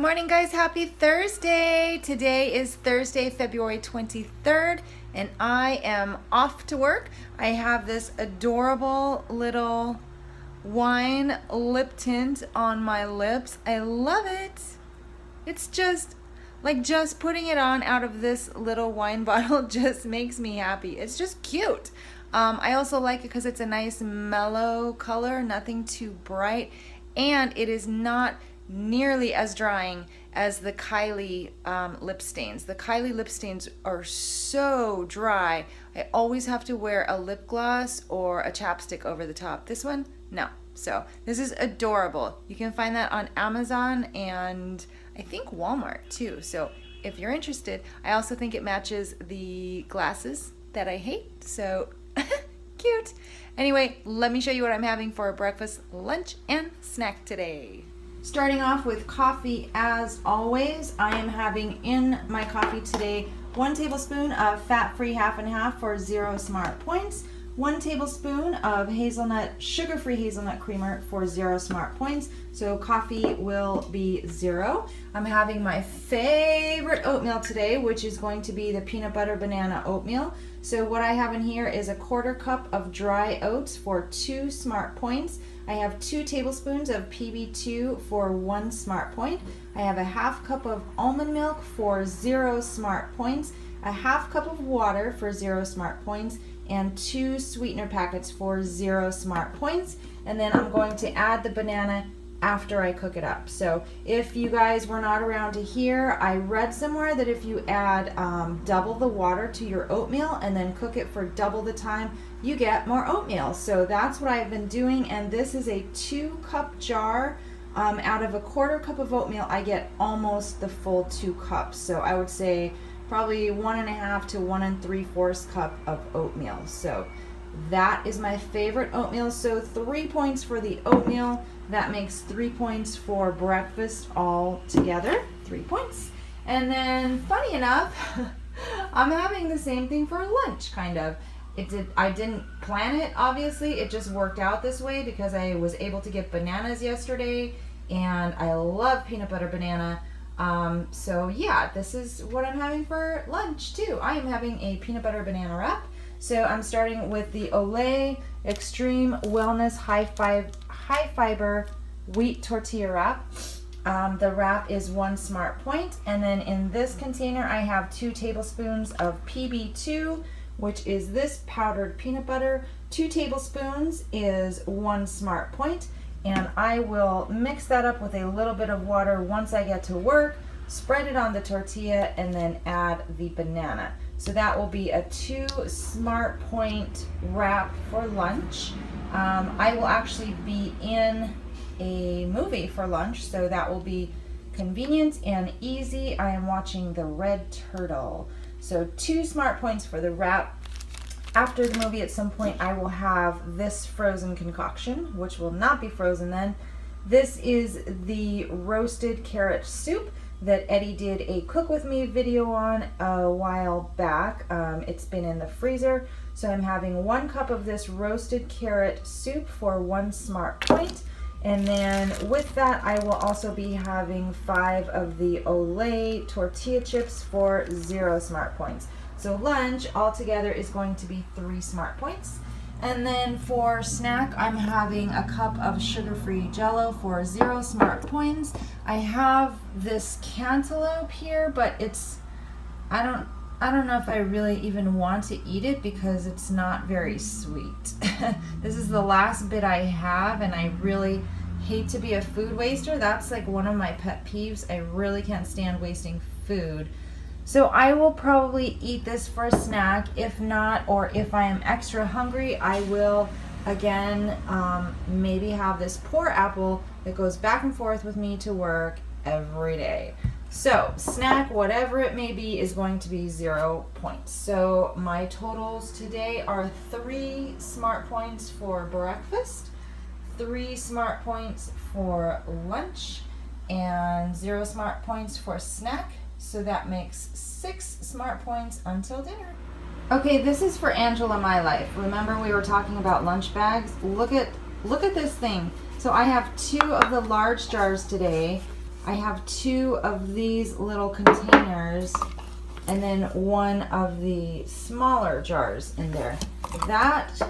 morning, guys. Happy Thursday. Today is Thursday, February 23rd, and I am off to work. I have this adorable little wine lip tint on my lips. I love it. It's just putting it on out of this little wine bottle just makes me happy. It's just cute. I also like it because it's a nice mellow color, nothing too bright, and it is not nearly as drying as the Kylie lip stains. The Kylie lip stains are so dry. I always have to wear a lip gloss or a chapstick over the top. This one, no. So this is adorable. You can find that on Amazon and I think Walmart too. So if you're interested, I also think it matches the glasses that I hate. So cute. Anyway, let me show you what I'm having for breakfast, lunch, and snack today. Starting off with coffee, as always, I am having in my coffee today 1 tablespoon of fat-free half and half for 0 smart points, 1 tablespoon of sugar-free hazelnut creamer for 0 smart points. So coffee will be 0. I'm having my favorite oatmeal today, which is going to be the peanut butter banana oatmeal. So what I have in here is a 1/4 cup of dry oats for 2 smart points. I have 2 tablespoons of PB2 for 1 smart point. I have a 1/2 cup of almond milk for 0 smart points, a 1/2 cup of water for 0 smart points, and 2 sweetener packets for 0 smart points. And then I'm going to add the banana after I cook it up. So if you guys were not around to hear, I read somewhere that if you add double the water to your oatmeal and then cook it for double the time, you get more oatmeal. So that's what I've been doing, and this is a 2-cup jar. Out of a 1/4 cup of oatmeal, I get almost the full 2 cups. So I would say probably 1.5 to 1 3/4 cup of oatmeal. So that is my favorite oatmeal. So 3 points for the oatmeal. That makes 3 points for breakfast all together. 3 points. And then, funny enough, I'm having the same thing for lunch, kind of. I didn't plan it, obviously. It just worked out this way because I was able to get bananas yesterday, and I love peanut butter banana. So yeah, this is what I'm having for lunch too. I am having a peanut butter banana wrap. So I'm starting with the Olay Extreme Wellness High Fiber Wheat Tortilla Wrap. The wrap is 1 smart point, and then in this container I have 2 tablespoons of PB2, which is this powdered peanut butter. 2 tablespoons is 1 smart point, and I will mix that up with a little bit of water once I get to work, spread it on the tortilla, and then add the banana. So that will be a 2 smart point wrap for lunch. I will actually be in a movie for lunch, so that will be convenient and easy. I am watching The Red Turtle. So 2 smart points for the wrap. After the movie, at some point, I will have this frozen concoction, which will not be frozen then. This is the roasted carrot soup that Eddie did a cook with me video on a while back. It's been in the freezer. So I'm having 1 cup of this roasted carrot soup for 1 smart point. And then with that, I will also be having 5 of the Olay tortilla chips for 0 smart points. So lunch altogether is going to be 3 smart points. And then for snack, I'm having a cup of sugar-free Jell-O for 0 smart points. I have this cantaloupe here, but I don't know if I really even want to eat it because it's not very sweet. This is the last bit I have, and I really hate to be a food waster. That's like one of my pet peeves. I really can't stand wasting food. So I will probably eat this for a snack. If not, or if I am extra hungry, I will again maybe have this poor apple that goes back and forth with me to work every day. So snack, whatever it may be, is going to be 0 points. So my totals today are 3 smart points for breakfast, 3 smart points for lunch, and 0 smart points for snack. So that makes 6 smart points until dinner. Okay, this is for Angela My Life. Remember we were talking about lunch bags? Look at this thing. So I have 2 of the large jars today. I have 2 of these little containers and then 1 of the smaller jars in there. That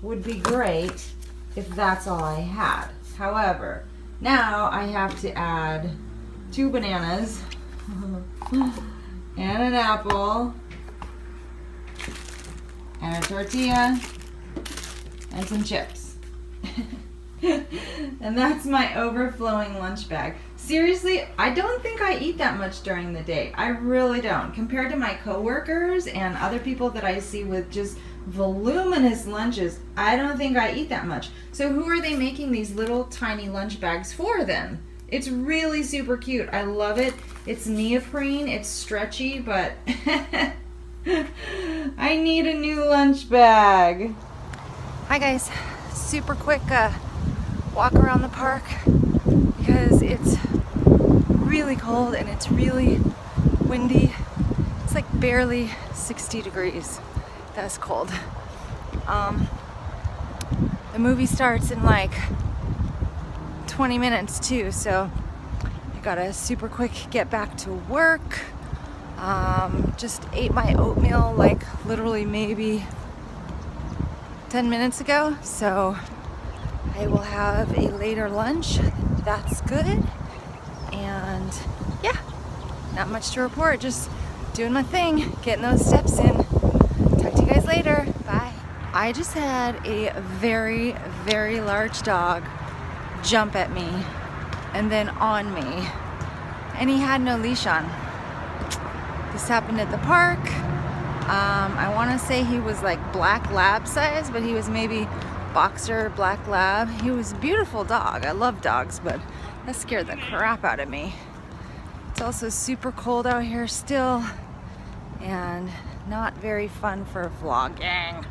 would be great if that's all I had. However, now I have to add 2 bananas and an apple and a tortilla and some chips. And that's my overflowing lunch bag. Seriously, I don't think I eat that much during the day. I really don't. Compared to my coworkers and other people that I see with just voluminous lunches, I don't think I eat that much. So who are they making these little tiny lunch bags for then? It's really super cute. I love it. It's neoprene, it's stretchy, but I need a new lunch bag. Hi guys, super quick walk around the park because it's really cold and it's really windy. It's like barely 60 degrees. That's cold. The movie starts in like 20 minutes too, so I gotta super quick get back to work. Just ate my oatmeal like literally maybe 10 minutes ago, so I will have a later lunch. That's good. And yeah, not much to report, just doing my thing, getting those steps in. Talk to you guys later. Bye. I just had a very, very large dog jump at me and then on me, and he had no leash on. This happened at the park. I want to say he was like black lab size, but he was maybe boxer black lab. He was a beautiful dog. I love dogs, but that scared the crap out of me. It's also super cold out here still and not very fun for vlogging.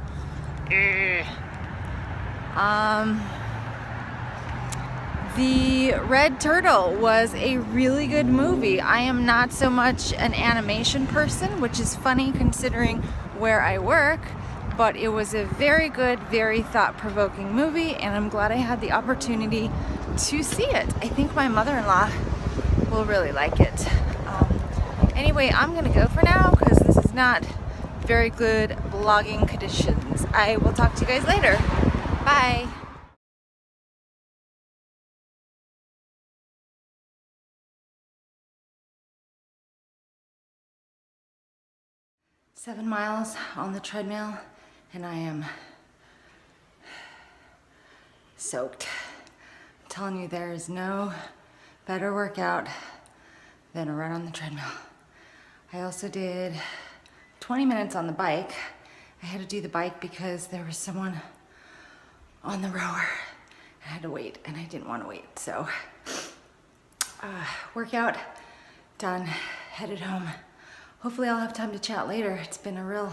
The Red Turtle was a really good movie. I am not so much an animation person, which is funny considering where I work, but it was a very good, very thought-provoking movie, and I'm glad I had the opportunity to see it. I think my mother-in-law will really like it. Anyway, I'm gonna go for now because this is not very good vlogging conditions. I will talk to you guys later. Bye. Seven miles on the treadmill, and I am soaked. I'm telling you, there is no better workout than a run on the treadmill. I also did 20 minutes on the bike. I had to do the bike because there was someone on the rower. I had to wait, and I didn't want to wait. So, workout done, headed home. Hopefully I'll have time to chat later. It's been a real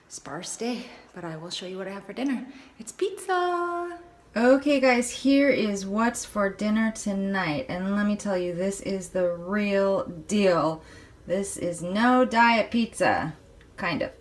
sparse day, but I will show you what I have for dinner. It's pizza! Okay guys, here is what's for dinner tonight. And let me tell you, this is the real deal. This is no diet pizza. Kind of.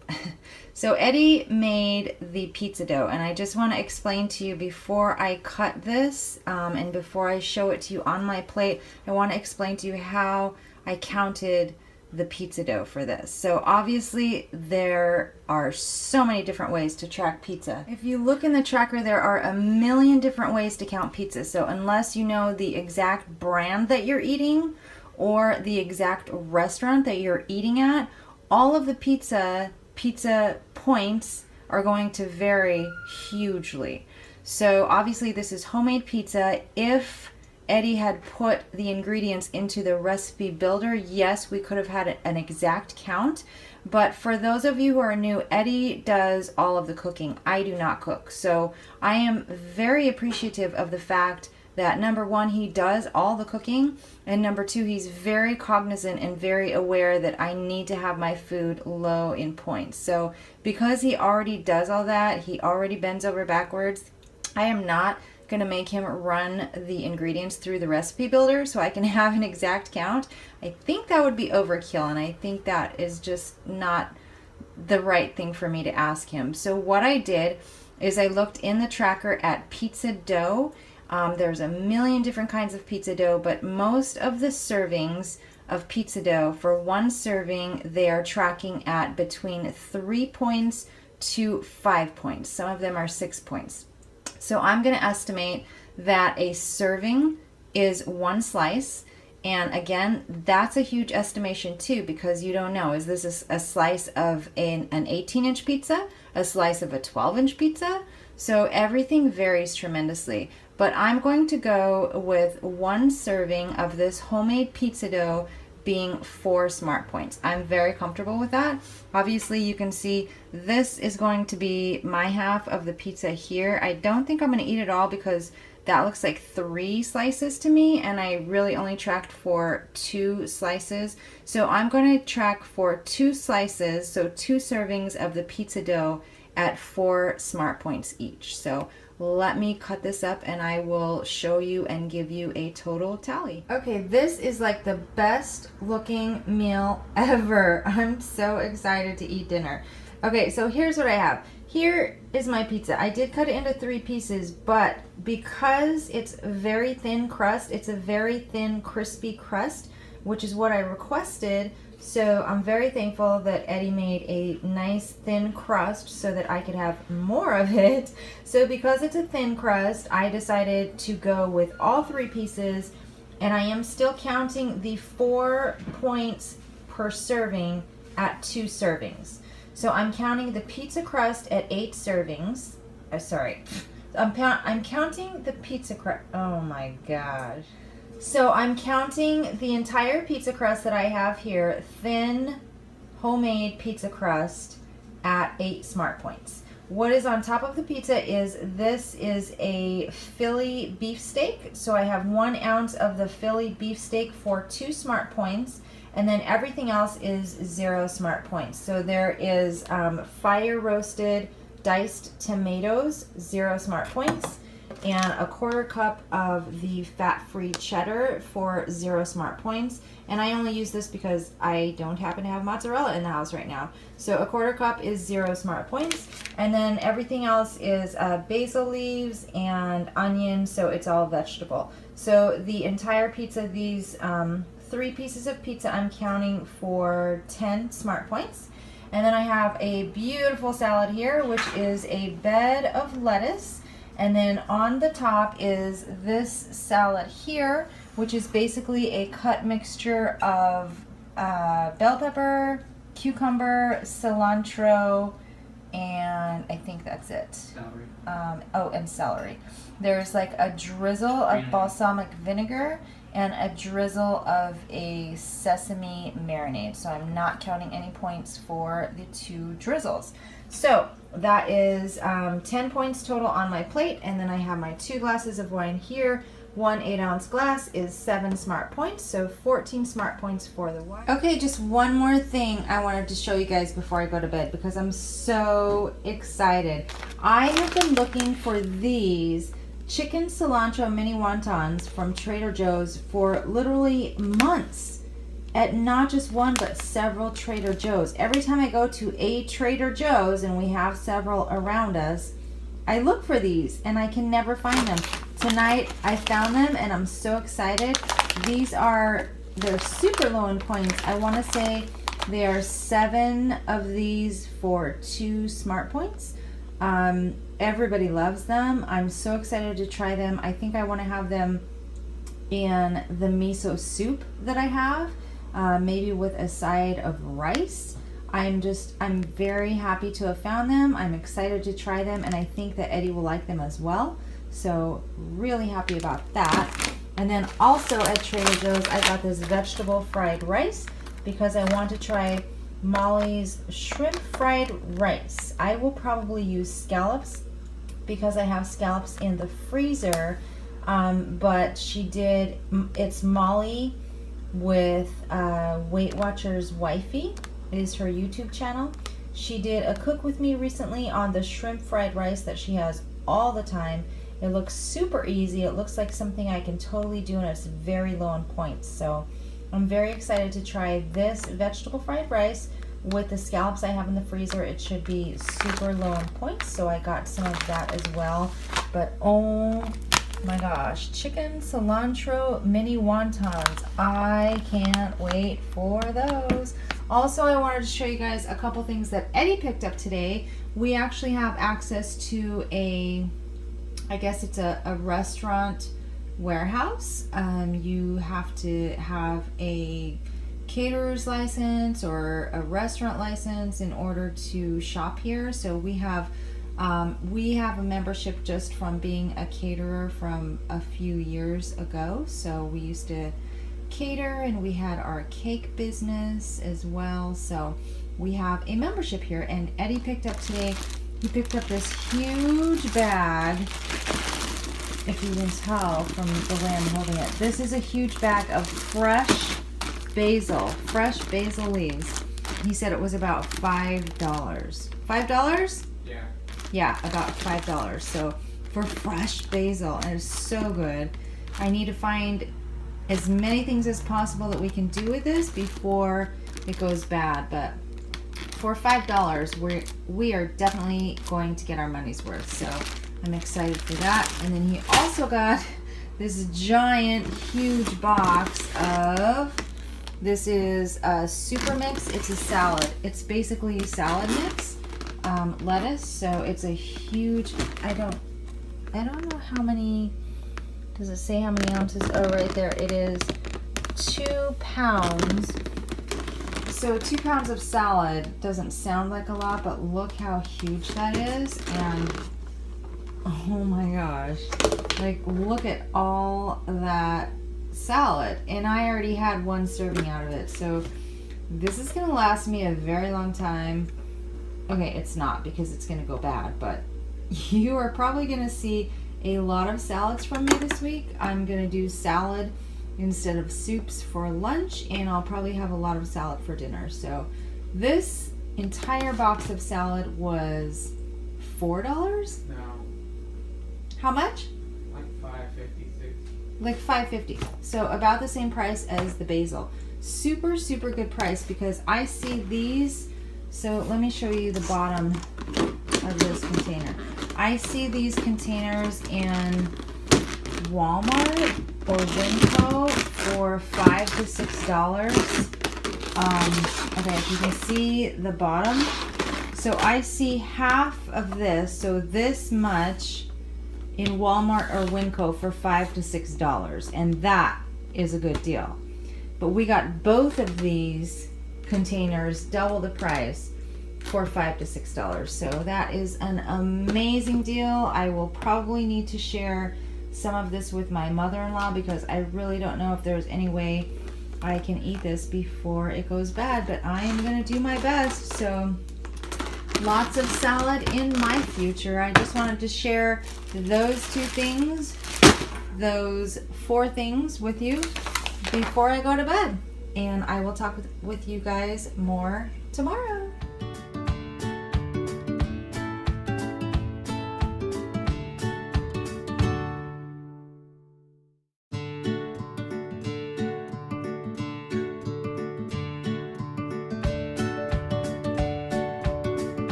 So Eddie made the pizza dough, and I just want to explain to you before I cut this and before I show it to you on my plate, I want to explain to you how I counted the pizza dough for this. So obviously there are so many different ways to track pizza. If you look in the tracker, there are a million different ways to count pizza. So unless you know the exact brand that you're eating or the exact restaurant that you're eating at, all of the pizza points are going to vary hugely. So obviously this is homemade pizza. If Eddie had put the ingredients into the recipe builder, yes, we could have had an exact count. But for those of you who are new, Eddie does all of the cooking. I do not cook. So I am very appreciative of the fact that number one, he does all the cooking, and number two, he's very cognizant and very aware that I need to have my food low in points. So because he already does all that, he already bends over backwards, I am not going to make him run the ingredients through the recipe builder so I can have an exact count. I think that would be overkill, and I think that is just not the right thing for me to ask him. So what I did is I looked in the tracker at pizza dough. There's a million different kinds of pizza dough, but most of the servings of pizza dough, for one serving, they are tracking at between 3 points to 5 points. Some of them are 6 points. So I'm going to estimate that a serving is one slice. And again, that's a huge estimation too, because you don't know, is this a slice of an 18-inch pizza, a slice of a 12-inch pizza? So everything varies tremendously. But I'm going to go with one serving of this homemade pizza dough being 4 smart points. I'm very comfortable with that. Obviously, you can see this is going to be my half of the pizza here. I don't think I'm going to eat it all because that looks like 3 slices to me, and I really only tracked for 2 slices. So I'm going to track for 2 slices, so 2 servings of the pizza dough at 4 smart points each. So let me cut this up and I will show you and give you a total tally. Okay, this is like the best looking meal ever. I'm so excited to eat dinner. Okay, so here's what I have. Here is my pizza. I did cut it into 3 pieces, but because it's very thin crust, it's a very thin crispy crust, which is what I requested. So I'm very thankful that Eddie made a nice thin crust so that I could have more of it. So because it's a thin crust, I decided to go with all 3 pieces, and I am still counting the 4 points per serving at 2 servings. So I'm counting the pizza crust at 8 servings. I'm counting the pizza crust. Oh my gosh. So I'm counting the entire pizza crust that I have here, thin homemade pizza crust, at 8 smart points. What is on top of the pizza is this is a Philly beefsteak. So I have 1 ounce of the Philly beefsteak for 2 smart points, and then everything else is 0 smart points. So there is fire roasted diced tomatoes, 0 smart points, and a 1/4 cup of the fat-free cheddar for 0 smart points. And I only use this because I don't happen to have mozzarella in the house right now. So a 1/4 cup is 0 smart points. And then everything else is basil leaves and onion, so it's all vegetable. So the entire pizza, these 3 pieces of pizza, I'm counting for 10 smart points. And then I have a beautiful salad here, which is a bed of lettuce. And then on the top is this salad here, which is basically a cut mixture of bell pepper, cucumber, cilantro, and I think that's it. Celery. And celery. There's like a drizzle of balsamic vinegar and a drizzle of a sesame marinade. So I'm not counting any points for the 2 drizzles. So that is 10 points total on my plate, and then I have my 2 glasses of wine here. 1 8-ounce glass is 7 smart points, so 14 smart points for the wine. Okay, just one more thing I wanted to show you guys before I go to bed because I'm so excited. I have been looking for these chicken cilantro mini wontons from Trader Joe's for literally months. At not just one, but several Trader Joe's. Every time I go to a Trader Joe's, and we have several around us, I look for these and I can never find them. Tonight I found them and I'm so excited. They're super low in points. I want to say there are 7 of these for 2 smart points. Everybody loves them. I'm so excited to try them. I think I want to have them in the miso soup that I have. Maybe with a side of rice. I'm very happy to have found them. I'm excited to try them, and I think that Eddie will like them as well. So really happy about that. And then also at Trader Joe's, I got this vegetable fried rice because I want to try Molly's shrimp fried rice. I will probably use scallops because I have scallops in the freezer. But it's Molly with Weight Watchers Wifey. It is her YouTube channel. She did a cook with me recently on the shrimp fried rice that she has all the time. It looks super easy. It looks like something I can totally do, and it's very low in points. So I'm very excited to try this vegetable fried rice with the scallops I have in the freezer. It should be super low in points, so I got some of that as well. But oh My gosh, chicken cilantro mini wontons. I can't wait for those. Also, I wanted to show you guys a couple things that Eddie picked up today. We actually have access to I guess it's a restaurant warehouse. You have to have a caterer's license or a restaurant license in order to shop here. So we have a membership just from being a caterer from a few years ago. So we used to cater, and we had our cake business as well. So we have a membership here, and Eddie picked up today, he picked up this huge bag. If you can tell from the way I'm holding it, this is a huge bag of fresh basil leaves. He said it was about $5. $5? Yeah. Yeah, about $5. So for fresh basil, and it's so good. I need to find as many things as possible that we can do with this before it goes bad. But for $5, we are definitely going to get our money's worth. So I'm excited for that. And then he also got this giant, huge box of, this is a super mix. It's a salad. It's basically a salad mix, lettuce. So it's a huge, I don't know how many, does it say how many ounces? Oh, right there. It is 2 pounds. So 2 pounds of salad doesn't sound like a lot, but look how huge that is. And oh my gosh, like look at all that salad. And I already had one serving out of it. So this is gonna last me a very long time. Okay, it's not, because it's gonna go bad, but you are probably gonna see a lot of salads from me this week. I'm gonna do salad instead of soups for lunch, and I'll probably have a lot of salad for dinner. So this entire box of salad was $4? No. How much? Like $5.56. Like $5.50. So about the same price as the basil. Super, super good price, because I see these. So let me show you the bottom of this container. I see these containers in Walmart or Winco for $5 to $6. Okay, if you can see the bottom. So I see half of this, so this much in Walmart or Winco for $5 to $6, and that is a good deal. But we got both of these containers double the price for $5 to $6. So that is an amazing deal. I will probably need to share some of this with my mother-in-law, because I really don't know if there's any way I can eat this before it goes bad, but I am going to do my best. So lots of salad in my future. I just wanted to share those 2 things, those 4 things with you before I go to bed. And I will talk with you guys more tomorrow.